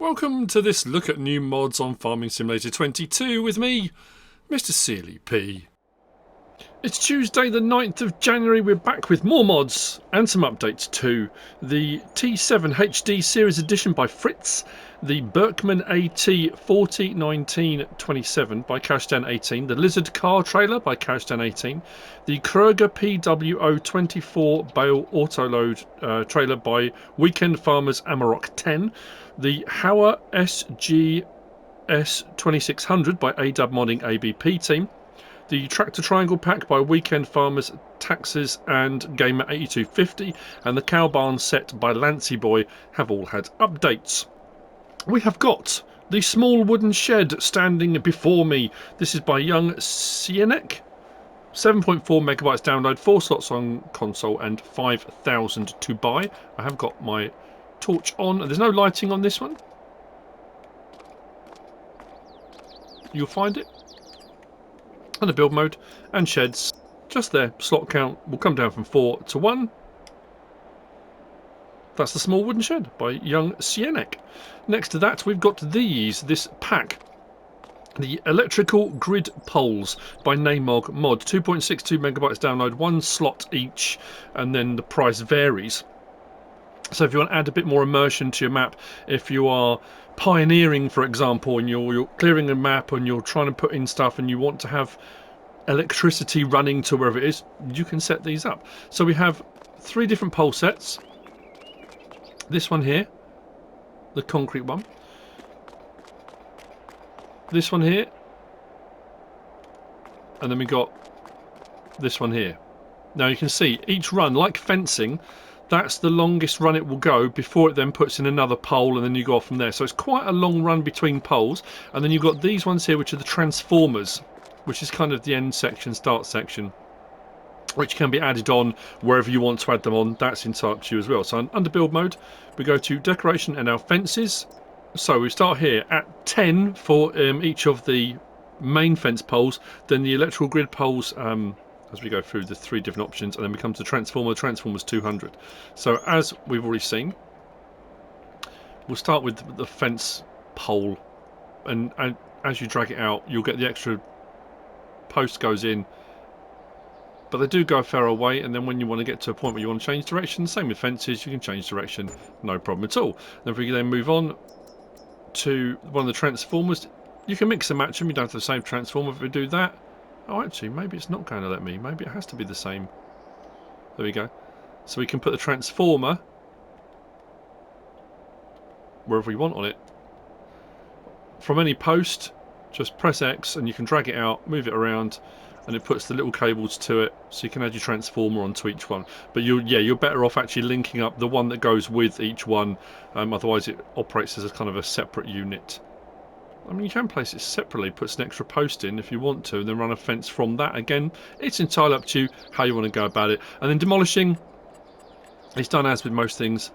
Welcome to this look at new mods on Farming Simulator 22 with me, MrSealyp. It's Tuesday the 9th of January, we're back with more mods and some updates too. The T7 HD Series Edition by Fritz, the Berkman AT 401927 by Cashdan18, the Lizard Car Trailer by Cashdan18, the Kruger PWO24 Bale Autoload Trailer by Weekend Farmers Amarok 10, the Hauer SG S2600 by ADAB Modding ABP Team, the Tractor Triangle Pack by Weekend Farmers, Taxes and Gamer 8250, and the Cow Barn set by Lancy Boy have all had updates. We have got the small wooden shed standing before me. This is by Young Cienic. 7.4 megabytes download, 4 slots on console and 5,000 to buy. I have got my torch on. There's no lighting on this one. You'll find it. And the build mode and sheds just there. Slot count will come down from 4 to 1. That's the small wooden shed by Young Cienic. Next to that we've got this pack, the electrical grid poles by naimog mod, 2.62 megabytes download, 1 slot each, and then the price varies. So if you want to add a bit more immersion to your map, if you are pioneering, for example, and you're clearing a map and you're trying to put in stuff and you want to have electricity running to wherever it is, you can set these up. So we have 3 different pole sets. This one here, the concrete one. This one here. And then we got this one here. Now you can see each run, like fencing, that's the longest run it will go before it then puts in another pole, and then you go off from there. So it's quite a long run between poles. And then you've got these ones here, which are the transformers, which is kind of the end section, start section, which can be added on wherever you want to add them on. That's entirely up to you as well. So under build mode, we go to decoration and our fences. So we start here at 10 for each of the main fence poles, then the electrical grid poles, as we go through the 3 different options, and then we come to transformer. Transformer's 200. So as we've already seen, we'll start with the fence pole, and as you drag it out, you'll get the extra post goes in, but they do go a fair away. And then when you want to get to a point where you want to change direction, same with fences, you can change direction, no problem at all. And if we then move on to one of the transformers, you can mix and match them. You don't have the same transformer. If we do that, oh, actually, maybe it's not going to let me. Maybe it has to be the same. There we go. So we can put the transformer wherever we want on it. From any post, just press X and you can drag it out, move it around, and it puts the little cables to it, so you can add your transformer onto each one. But you're better off actually linking up the one that goes with each one. Otherwise it operates as a kind of a separate unit. I mean, you can place it separately, puts an extra post in if you want to, and then run a fence from that. Again, it's entirely up to you how you want to go about it. And then demolishing, it's done as with most things,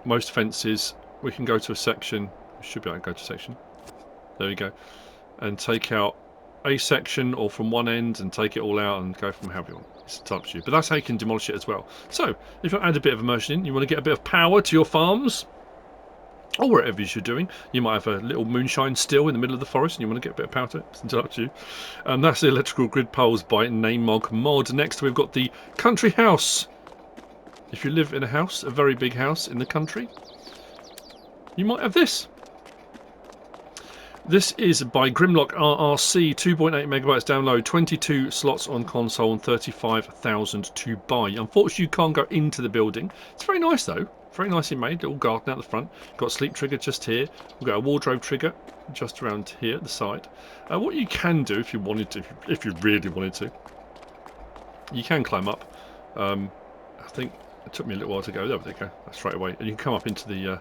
most fences. We can go to a section. We should be able to go to a section. There we go. And take out a section, or from one end, and take it all out and go from however you want. It's up to you. But that's how you can demolish it as well. So, if you add a bit of immersion in, you want to get a bit of power to your farms, or whatever you're doing. You might have a little moonshine still in the middle of the forest and you want to get a bit of power to it. It's up to you. And that's the electrical grid poles by naimog mod. Next we've got the country house. If you live in a house, a very big house in the country, you might have this. This is by Grimlock RRC, 2.8 megabytes download, 22 slots on console and 35,000 to buy. Unfortunately you can't go into the building. It's very nice though. Very nicely made, little garden out the front. Got a sleep trigger just here. We've got a wardrobe trigger just around here at the side. What you can do if you wanted to, if you really wanted to, you can climb up. I think it took me a little while to go. There we go. That's straight away. And you can come up into the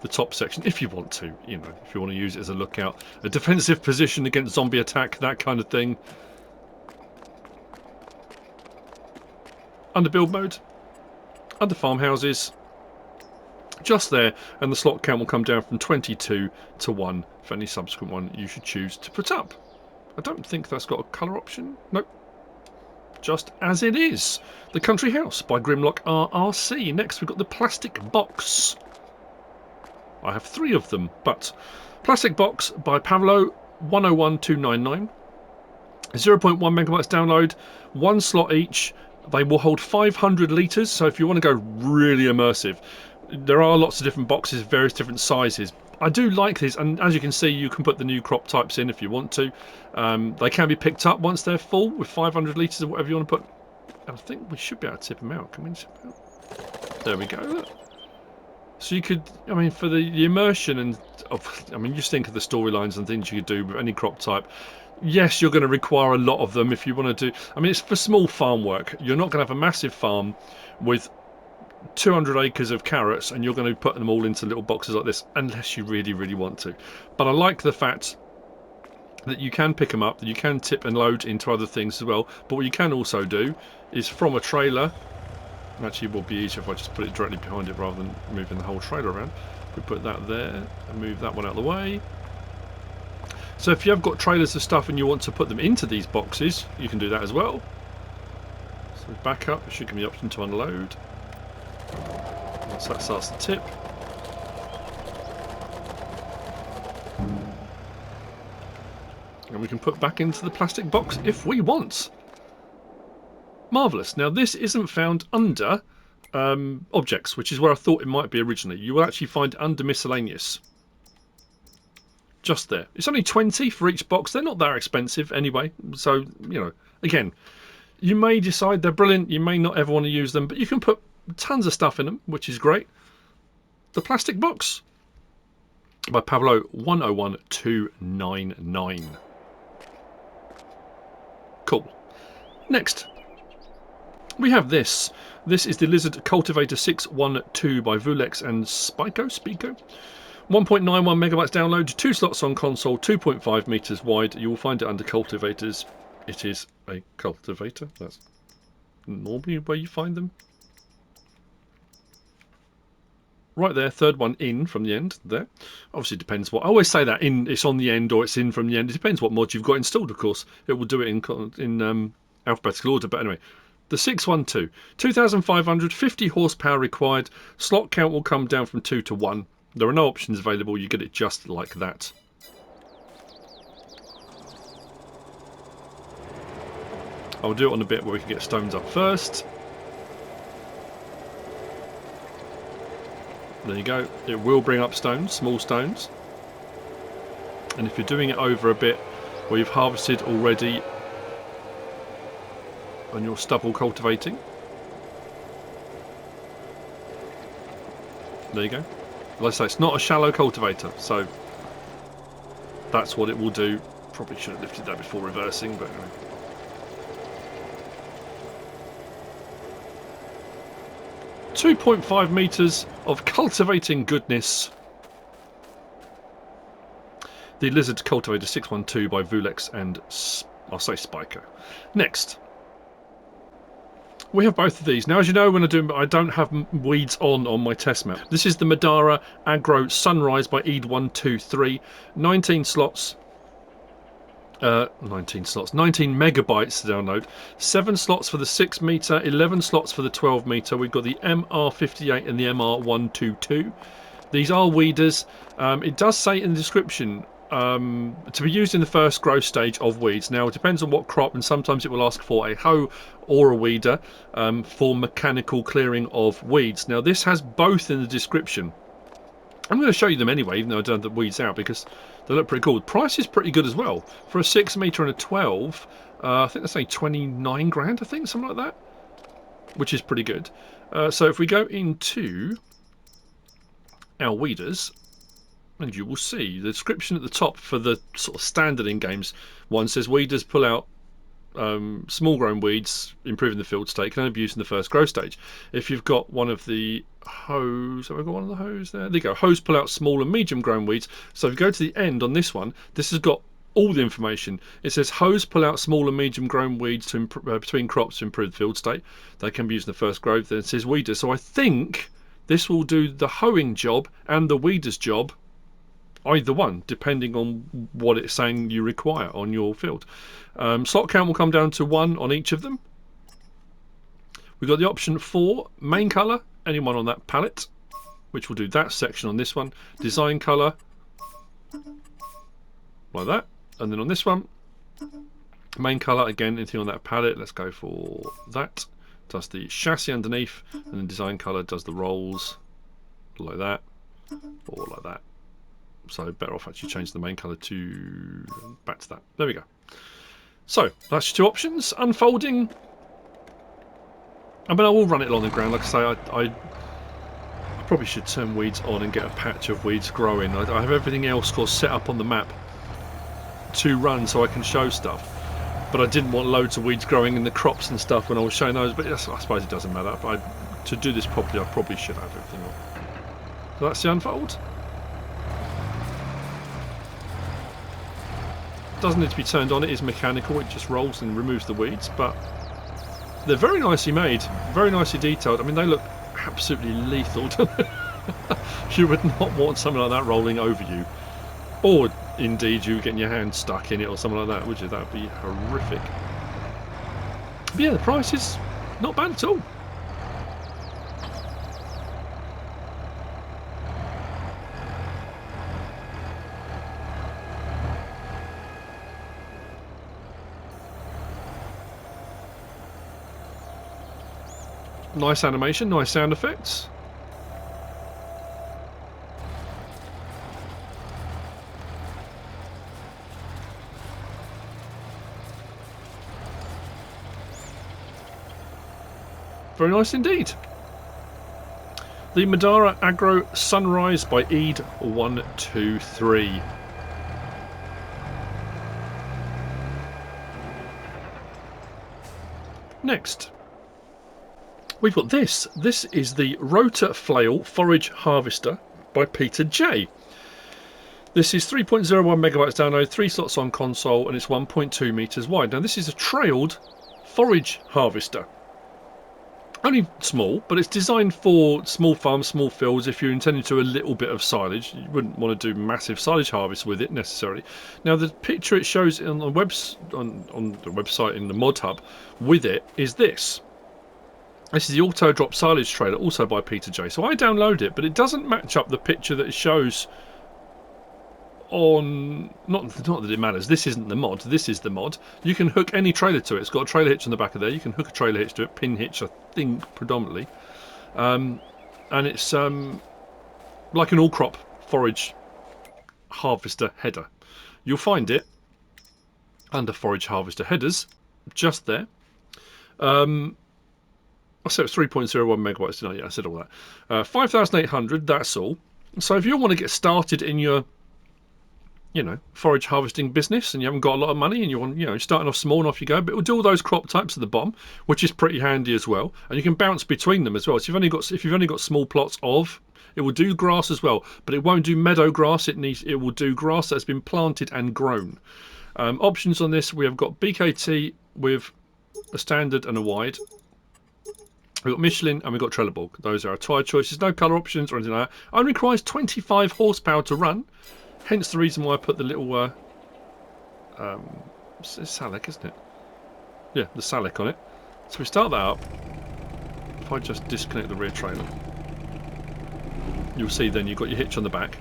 top section if you want to. You know, if you want to use it as a lookout, a defensive position against zombie attack, that kind of thing. Under build mode, under farmhouses. Just there, and the slot count will come down from 22 to 1 for any subsequent one you should choose to put up. I don't think that's got a colour option. Nope. Just as it is. The Country House by Grimlock RRC. Next we've got the plastic box. I have 3 of them. But plastic box by Pavlo 101299. 0.1 megabytes download, 1 slot each. They will hold 500 litres, so if you want to go really immersive, there are lots of different boxes, various different sizes. I do like this, and as you can see, you can put the new crop types in if you want to. They can be picked up once they're full with 500 litres or whatever you want to put. And I think we should be able to tip them out. Can we tip them out? There we go. Look. So you could, I mean, for the immersion and, I mean, just think of the storylines and things you could do with any crop type. Yes, you're going to require a lot of them if you want to do... I mean, it's for small farm work. You're not going to have a massive farm with 200 acres of carrots and you're going to put them all into little boxes like this, unless you really, really want to. But I like the fact that you can pick them up, that you can tip and load into other things as well. But what you can also do is from a trailer... Actually, it would be easier if I just put it directly behind it rather than moving the whole trailer around. We put that there and move that one out of the way. So if you have got trailers of stuff and you want to put them into these boxes, you can do that as well. So back up, it should give me the option to unload. Once that starts to tip. And we can put back into the plastic box if we want. Marvellous. Now this isn't found under objects, which is where I thought it might be originally. You will actually find it under miscellaneous. Just there. It's only 20 for each box. They're not that expensive anyway. So, you know, again, you may decide they're brilliant. You may not ever want to use them, but you can put tons of stuff in them, which is great. The plastic box by Pavlo 101299. Cool. Next, we have this. This is the Lizard Cultivator 612 by VuleX and Spiko. 1.91 megabytes download, 2 slots on console, 2.5 meters wide. You will find it under cultivators. It is a cultivator. That's normally where you find them. Right there, third one in from the end there. Obviously depends what, I always say that in, it's on the end or it's in from the end. It depends what mod you've got installed, of course. It will do it in alphabetical order, but anyway. The 612, 2,550 horsepower required. Slot count will come down from 2 to 1. There are no options available, you get it just like that. I'll do it on a bit where we can get stones up first. There you go, it will bring up stones, small stones. And if you're doing it over a bit where you've harvested already on your stubble cultivating, there you go. Like I say, it's not a shallow cultivator, so that's what it will do. Probably should have lifted that before reversing, but anyway. .5 meters of cultivating goodness. The Lizard Cultivator 612 by VuleX and I'll say Spiko. Next, we have both of these. Now, as you know, when I don't have weeds on my test map. This is the Madara Agro Sunrise by Eid123. 19 slots. 19 megabytes to download. 7 slots for the 6 meter, 11 slots for the 12 meter. We've got the MR58 and the MR122. These are weeders. It does say in the description to be used in the first growth stage of weeds. Now it depends on what crop, and sometimes it will ask for a hoe or a weeder for mechanical clearing of weeds. Now this has both in the description. I'm going to show you them anyway, even though I don't have the weeds out, because they look pretty cool. The price is pretty good as well. For a 6 meter and a 12, I think that's like 29 grand, I think, something like that, which is pretty good. So if we go into our weeders, and you will see the description at the top for the sort of standard in games one says weeders pull out small grown weeds, improving the field state, can only be used in the first growth stage. If you've got one of the hoes, have I got one of the hoes there? There you go. Hoes pull out small and medium grown weeds. So if you go to the end on this one, this has got all the information. It says hoes pull out small and medium grown weeds to between crops to improve the field state. They can be used in the first growth. Then it says weeders. So I think this will do the hoeing job and the weeders job, either one, depending on what it's saying you require on your field. Slot count will come down to 1 on each of them. We've got the option 4, main colour, anyone on that palette. which will do that section on this one. Design colour, like that. And then on this one, main colour, again, anything on that palette, let's go for that. Does the chassis underneath, and then design colour does the rolls, like that, or like that. So better off actually change the main colour to back to that. There we go. So that's your two options. Unfolding. I mean, I will run it along the ground. Like I say, I probably should turn weeds on and get a patch of weeds growing. I have everything else set up on the map to run so I can show stuff. But I didn't want loads of weeds growing in the crops and stuff when I was showing those. But I suppose it doesn't matter. To do this properly, I probably should have everything on. So that's the unfold. Doesn't need to be turned on. It is mechanical. It just rolls and removes the weeds. But they're very nicely made, very nicely detailed. I mean, they look absolutely lethal. You would not want something like that rolling over you. Or, indeed, you getting your hand stuck in it or something like that, would you? That would be horrific. But yeah, the price is not bad at all. Nice animation, nice sound effects. Very nice indeed. The Madara Agro Sunrise by Eid123. Next, we've got this. This is the Rotaflail Forage Harvester by PeterJ. This is 3.01 megabytes download, 3 slots on console, and it's 1.2 meters wide. Now, this is a trailed forage harvester. Only small, but it's designed for small farms, small fields. If you're intending to do a little bit of silage, you wouldn't want to do massive silage harvest with it necessarily. Now, the picture it shows on the website in the mod hub with it is this. This is the auto drop silage trailer, also by PeterJ. So I download it, but it doesn't match up the picture that it shows on, not that it matters, this isn't the mod, this is the mod. You can hook any trailer to it. It's got a trailer hitch on the back of there. You can hook a trailer hitch to it, pin hitch I think predominantly, and it's like an all crop forage harvester header. You'll find it under forage harvester headers just there. I said it's 3.01 megabytes, didn't I? Yeah, I said all that. 5,800, that's all. So if you want to get started in your forage harvesting business, and you haven't got a lot of money, and you want, starting off small and off you go, but it will do all those crop types at the bottom, which is pretty handy as well, and you can bounce between them as well. So if you've only got small plots of, it will do grass as well, but it won't do meadow grass. It will do grass that's been planted and grown. Options on this: we have got BKT with a standard and a wide. We've got Michelin and we've got Trelleborg. Those are our tire choices. No colour options or anything like that. Only requires 25 horsepower to run. Hence the reason why I put the little it's Salic, isn't it? Yeah, the Salic on it. So we start that up. If I just disconnect the rear trailer, you'll see then you've got your hitch on the back.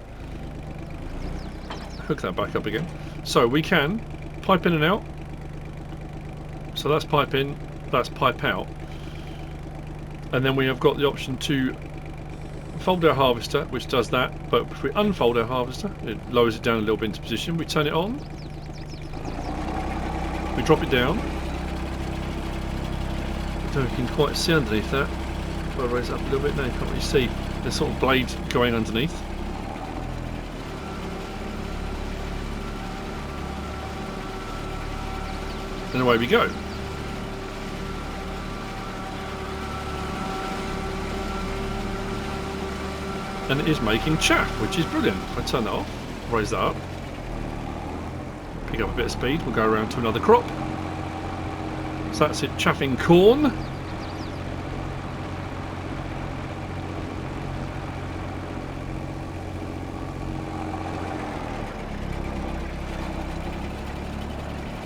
Hook that back up again. So we can pipe in and out. So that's pipe in, that's pipe out. And then we have got the option to fold our harvester, which does that, but if we unfold our harvester, it lowers it down a little bit into position. We turn it on, we drop it down. I don't know if you can quite see underneath that. If I raise it up a little bit, now you can't really see. There's sort of blade going underneath. And away we go. And it is making chaff, which is brilliant. If I turn that off, raise that up, pick up a bit of speed, we'll go around to another crop. So that's it, chaffing corn.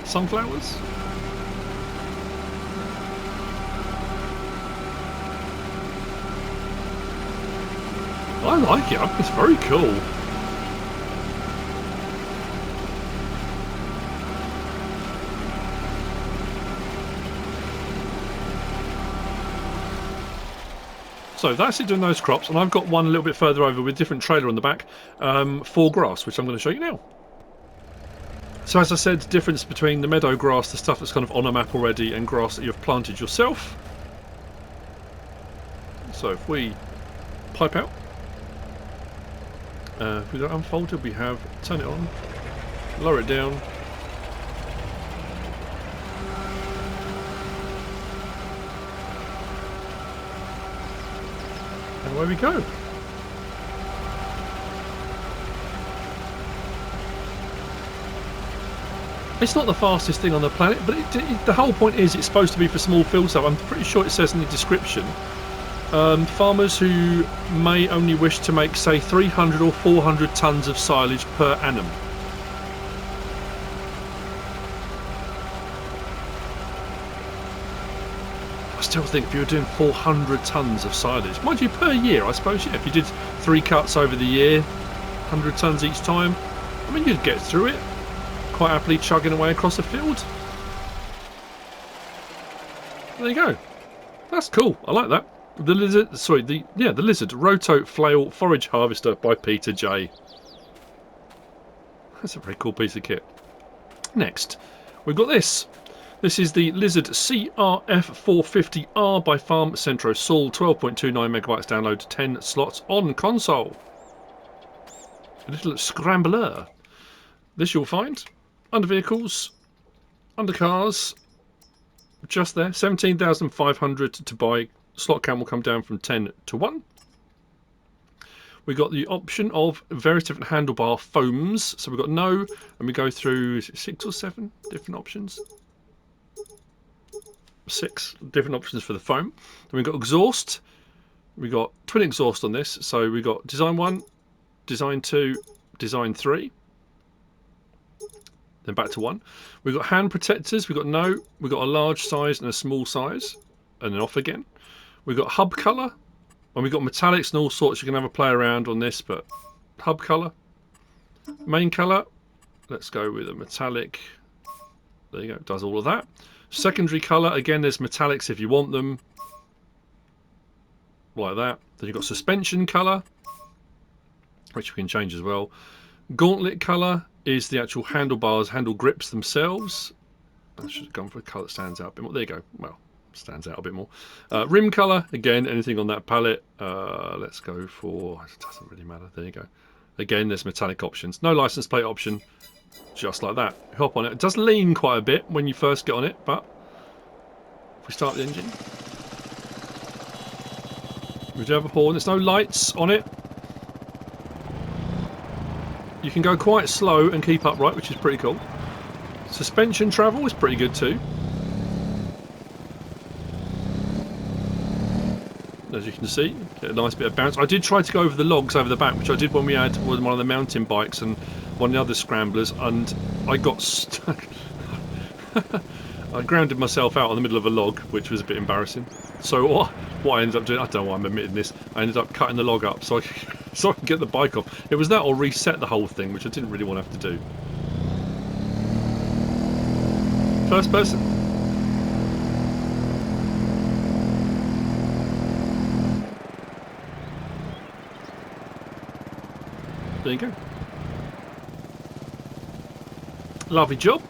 Sunflowers. I like it. It's very cool. So that's it doing those crops, and I've got one a little bit further over with a different trailer on the back for grass, which I'm going to show you now. So as I said, the difference between the meadow grass, the stuff that's kind of on a map already, and grass that you've planted yourself. So if we pipe out, if we don't unfold it, we have turn it on, lower it down. And away we go. It's not the fastest thing on the planet, but the whole point is it's supposed to be for small field stuff. I'm pretty sure it says in the description. Farmers who may only wish to make, say, 300 or 400 tonnes of silage per annum. I still think if you were doing 400 tonnes of silage, mind you, per year, I suppose, yeah, if you did 3 cuts over the year, 100 tonnes each time, I mean, you'd get through it quite happily, chugging away across the field. There you go. That's cool. I like that. The lizard, sorry, the lizard Rotaflail forage harvester by PeterJ. That's a very cool piece of kit. Next, we've got this. This is the Lizard CRF450R by Centro, 12.29 megabytes download, 10 slots on console. A little scrambler. This you'll find under vehicles, under cars, just there, 17,500 to buy. Slot count will come down from 10 to 1. We've got the option of various different handlebar foams. So we've got no, and we go through 6 or 7 different options. 6 different options for the foam. Then we've got exhaust. We've got twin exhaust on this. So we've got design 1, design 2, design 3. Then back to 1. We've got hand protectors. We've got no. We've got a large size and a small size. And then off again. We've got hub colour. And we've got metallics and all sorts. You can have a play around on this. But hub colour. Main colour. Let's go with a metallic. There you go. It does all of that. Secondary colour. Again, there's metallics if you want them. Like that. Then you've got suspension colour, which we can change as well. Gauntlet colour is the actual handlebars, handle grips themselves. I should have gone for a colour that stands out a bit more. There you go. Well, stands out a bit more. Rim colour, again, anything on that palette. Let's go for, it doesn't really matter. There you go. Again, there's metallic options. No license plate option, just like that. Hop on it. It does lean quite a bit when you first get on it, but if we start the engine, we do have a horn. There's no lights on it. You can go quite slow and keep upright, which is pretty cool. Suspension travel is pretty good too. As you can see, get a nice bit of bounce. I did try to go over the logs over the back, which I did when we had one of the mountain bikes and one of the other scramblers, and I got stuck. I grounded myself out on the middle of a log, which was a bit embarrassing. So what I ended up doing, I don't know why I'm admitting this, I ended up cutting the log up so I could get the bike off. It was that or reset the whole thing, which I didn't really want to have to do. First person. There you go. Lovely job.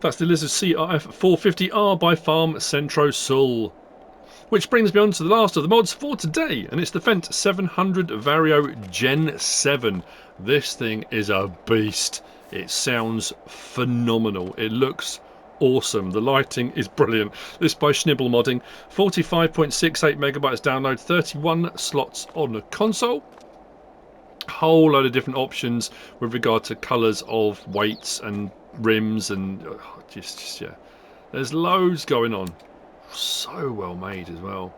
That's the Lizard CRF450R by Centro. Which brings me on to the last of the mods for today, and it's the Fendt 700 Vario Gen 7. This thing is a beast. It sounds phenomenal. It looks awesome. The lighting is brilliant. This by Schnibbl modding. 45.68 megabytes download, 31 slots on the console. Whole load of different options with regard to colours of weights and rims and just yeah. There's loads going on. So well made as well.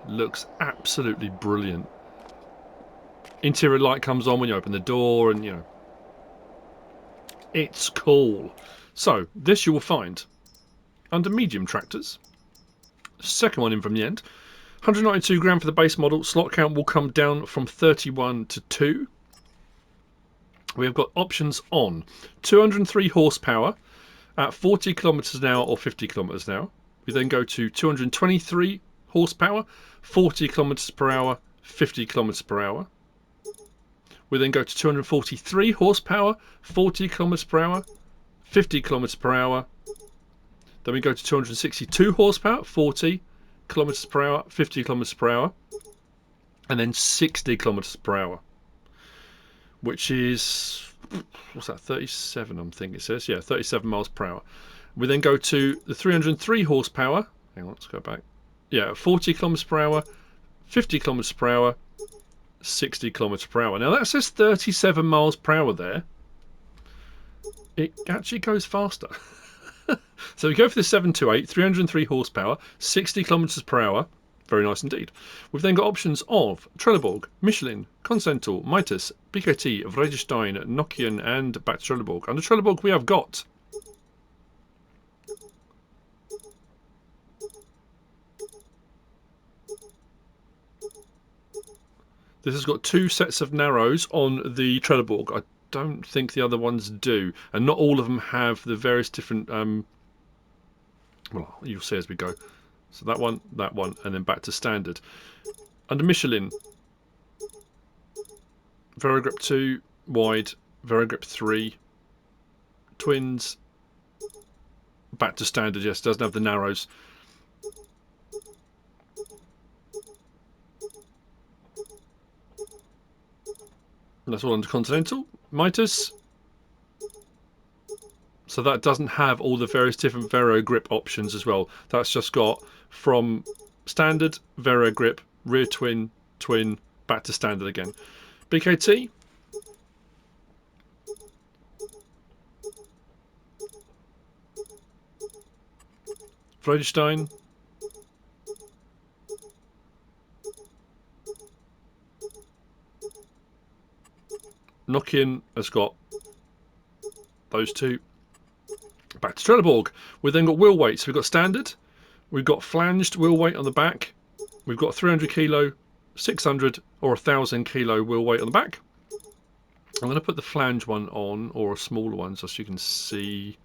Looks absolutely brilliant. Interior light comes on when you open the door, and you know, It's cool. So this you will find under medium tractors. Second one in from the end. 192 gram for the base model. Slot count will come down from 31 to 2. We have got options on 203 horsepower at 40 kilometers an hour or 50 kilometers an hour. We then go to 223 horsepower, 40 kilometers per hour, 50 kilometers per hour. We then go to 243 horsepower, 40 kilometers per hour, 50 kilometers per hour. Then we go to 262 horsepower, 40 kilometers per hour, 50 kilometers per hour, and then 60 kilometers per hour, which is, what's that, 37 I think it says, yeah, 37 miles per hour. We then go to the 303 horsepower, hang on, let's go back, yeah, 40 kilometers per hour, 50 kilometers per hour, 60 kilometers per hour. Now that says 37 miles per hour there. It actually goes faster. So we go for the 728, 303 horsepower, 60 kilometers per hour. Very nice indeed. We've then got options of Trelleborg, Michelin, Continental, Mitas, BKT, Vredestein, Nokian, and back to Trelleborg. Under Trelleborg we have got this has got 2 sets of narrows on the Trelleborg. I don't think the other ones do, and not all of them have the various different well, you'll see as we go. So that one, and then back to standard. Under Michelin, Variogrip 2 wide, Variogrip 3 twins, back to standard. Yes, doesn't have the narrows. And that's all under Continental. Mitas, so that doesn't have all the various different Variogrip options as well. That's just got from standard, Variogrip, rear twin, twin, back to standard again. BKT, Vredestein, Nokian has got those two. Back to Trelleborg. We've then got wheel weights. We've got standard. We've got flanged wheel weight on the back. We've got 300 kilo, 600 or 1000 kilo wheel weight on the back. I'm going to put the flange one on, or a smaller one, so you can see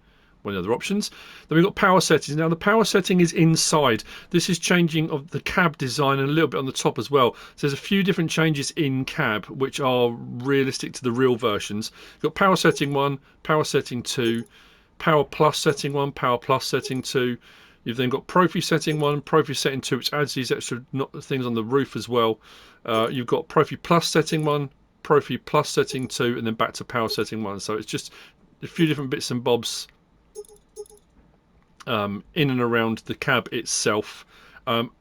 one of the other options. Then we've got power settings. Now the power setting is inside. This is changing of the cab design and a little bit on the top as well. So there's a few different changes in cab which are realistic to the real versions. You've got power setting 1, power setting 2, power plus setting 1, power plus setting 2. You've then got Profi setting 1, Profi setting 2, which adds these extra things on the roof as well. You've got Profi plus setting 1, Profi plus setting 2, and then back to power setting 1. So it's just a few different bits and bobs in and around the cab itself.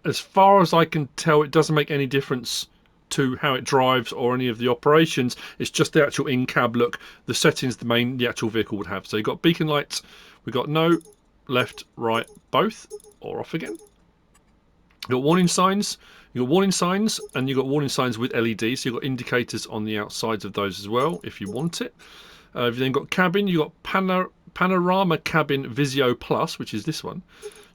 As far as I can tell, it doesn't make any difference to how it drives or any of the operations. It's just the actual in-cab look. The settings the actual vehicle would have. So you've got beacon lights, we've got no, left, right, both, or off again. You've got warning signs. You've got warning signs, and you've got warning signs with LEDs. So you've got indicators on the outsides of those as well, if you want it. You've then got cabin. You've got Panorama Cabin Visio Plus, which is this one.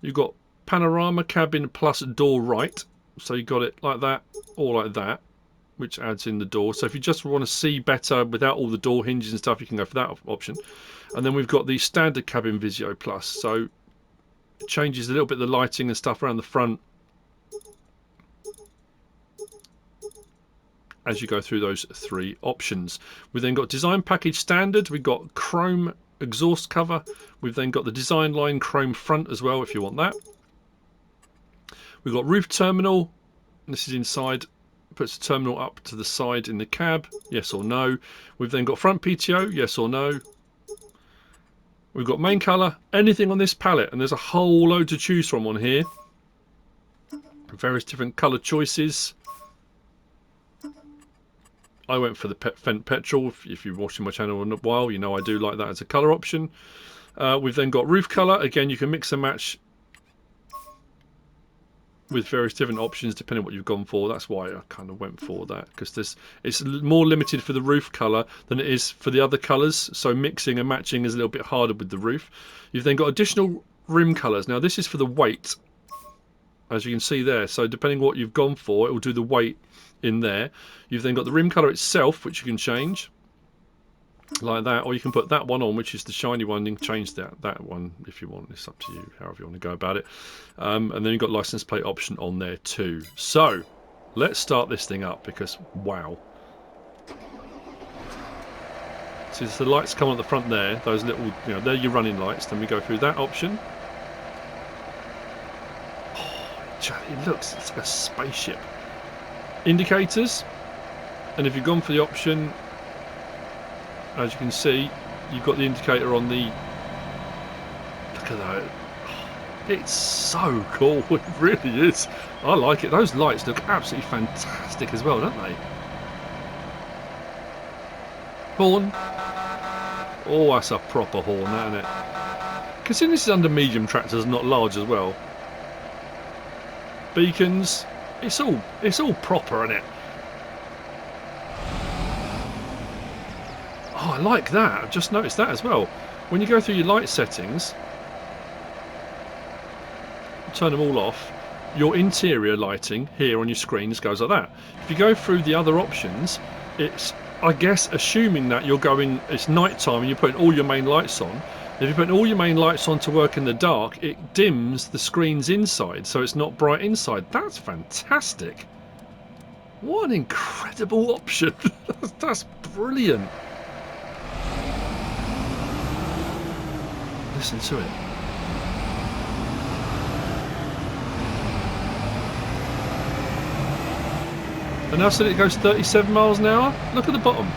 You've got Panorama Cabin Plus Door Right. So you've got it like that or like that, which adds in the door. So if you just want to see better without all the door hinges and stuff, you can go for that option. And then we've got the Standard Cabin Visio Plus. So it changes a little bit the lighting and stuff around the front as you go through those 3 options. We've then got Design Package Standard. We've got Chrome exhaust cover. We've then got the design line chrome front as well if you want that. We've got roof terminal. This is inside. Puts the terminal up to the side in the cab. Yes or no. We've then got front PTO. Yes or no. We've got main colour. Anything on this palette. And there's a whole load to choose from on here. Various different colour choices. I went for the Fendt petrol. If you've watched my channel in a while, you know I do like that as a colour option. We've then got roof colour. Again, you can mix and match with various different options depending on what you've gone for. That's why I kind of went for that, because it's more limited for the roof colour than it is for the other colours, so mixing and matching is a little bit harder with the roof. You've then got additional rim colours. Now this is for the weight, as you can see there, so depending on what you've gone for, it will do the weight in there. You've then got the rim colour itself, which you can change like that, or you can put that one on, which is the shiny one. You can change that one if you want. It's up to you, however you want to go about it. And then you've got license plate option on there too. So let's start this thing up, because wow. So the lights come on at the front there, those little, they're your running lights. Then we go through that option. Oh, it looks, it's like a spaceship. Indicators, and if you've gone for the option, as you can see, you've got the indicator on the... Look at that. It's so cool. It really is. I like it. Those lights look absolutely fantastic as well, don't they? Horn. Oh, that's a proper horn, that, isn't it? Considering this is under medium tractors, not large as well. Beacons. It's all proper, isn't it? Oh, I like that. I've just noticed that as well. When you go through your light settings, turn them all off, your interior lighting here on your screen just goes like that. If you go through the other options, it's, I guess, assuming that you're going, it's night time and you're putting all your main lights on. If you're putting all your main lights on to work in the dark, it dims the screens inside, so it's not bright inside. That's fantastic. What an incredible option. That's brilliant. Listen to it. And now said it goes 37 miles an hour. Look at the bottom.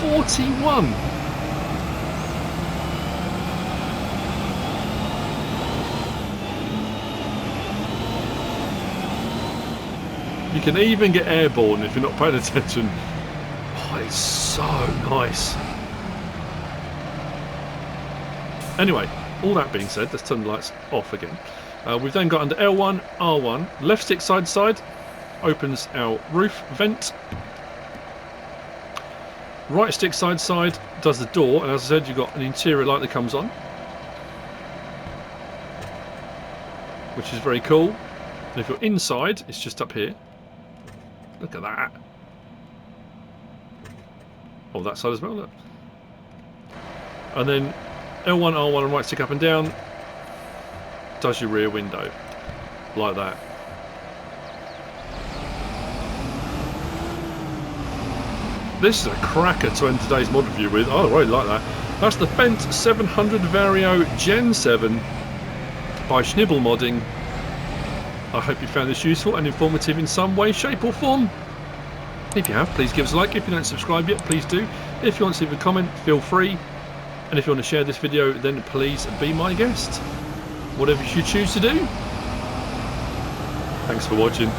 41. You can even get airborne if you're not paying attention. Oh, it's so nice. Anyway, all that being said, let's turn the lights off again. We've then got under L1, R1, left stick side to side, opens our roof vent. Right stick side to side does the door, and as I said, you've got an interior light that comes on, which is very cool. And if you're inside, it's just up here. Look at that. Oh, that side as well, look. And then L1, R1 and right stick up and down does your rear window, like that. This is a cracker to end today's mod review with. I really like that. That's the Fendt 700 Vario Gen 7 by Schnibbl Modding. I hope you found this useful and informative in some way, shape or form. If you have, please give us a like. If you don't subscribe yet, please do. If you want to leave a comment, feel free. And if you want to share this video, then please be my guest. Whatever you choose to do. Thanks for watching.